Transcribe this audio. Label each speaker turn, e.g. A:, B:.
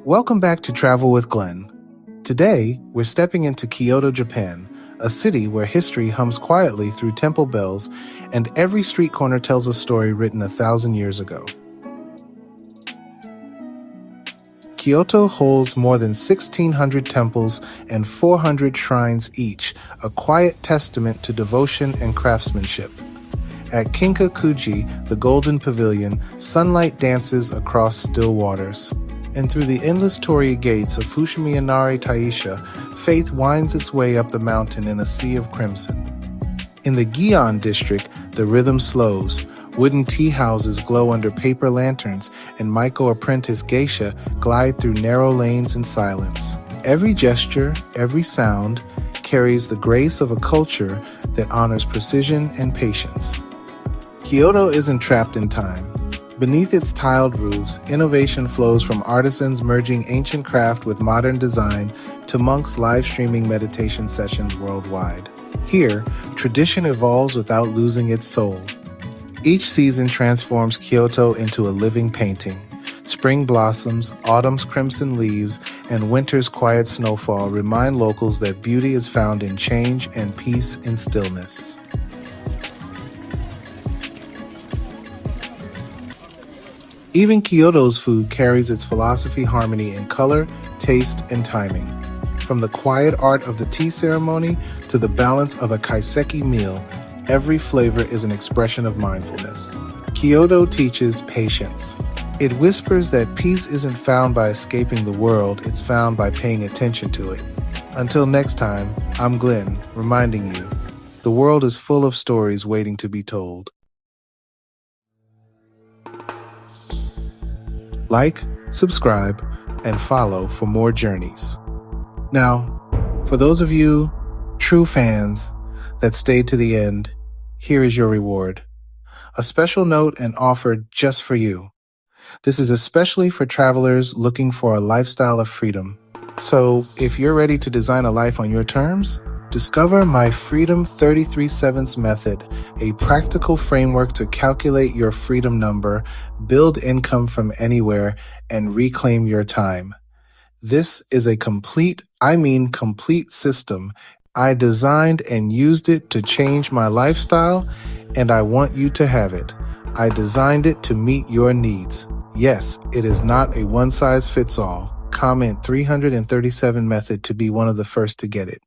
A: Welcome back to Travel with Glen. Today, we're stepping into Kyoto, Japan, a city where history hums quietly through temple bells and every street corner tells a story written 1,000 years ago. Kyoto holds more than 1,600 temples and 400 shrines each, a quiet testament to devotion and craftsmanship. At Kinkaku-ji, the Golden Pavilion, sunlight dances across still waters. And through the endless torii gates of Fushimi Inari Taisha, faith winds its way up the mountain in a sea of crimson. In the Gion district, the rhythm slows. Wooden tea houses glow under paper lanterns, and Maiko apprentice geisha glide through narrow lanes in silence. Every gesture, every sound, carries the grace of a culture that honors precision and patience. Kyoto isn't trapped in time. Beneath its tiled roofs, innovation flows from artisans merging ancient craft with modern design to monks live-streaming meditation sessions worldwide. Here, tradition evolves without losing its soul. Each season transforms Kyoto into a living painting. Spring blossoms, autumn's crimson leaves, and winter's quiet snowfall remind locals that beauty is found in change and peace in stillness. Even Kyoto's food carries its philosophy harmony in color, taste, and timing. From the quiet art of the tea ceremony to the balance of a kaiseki meal, every flavor is an expression of mindfulness. Kyoto teaches patience. It whispers that peace isn't found by escaping the world, it's found by paying attention to it. Until next time, I'm Glen, reminding you, the world is full of stories waiting to be told. Like, subscribe, and follow for more journeys. Now, for those of you true fans that stayed to the end, here is your reward. A special note and offer just for you. This is especially for travelers looking for a lifestyle of freedom. So, if you're ready to design a life on your terms, discover my Freedom 33/7 method, a practical framework to calculate your freedom number, build income from anywhere, and reclaim your time. This is a complete system. I designed and used it to change my lifestyle, and I want you to have it. I designed it to meet your needs. Yes, it is not a one-size-fits-all. Comment 337 method to be one of the first to get it.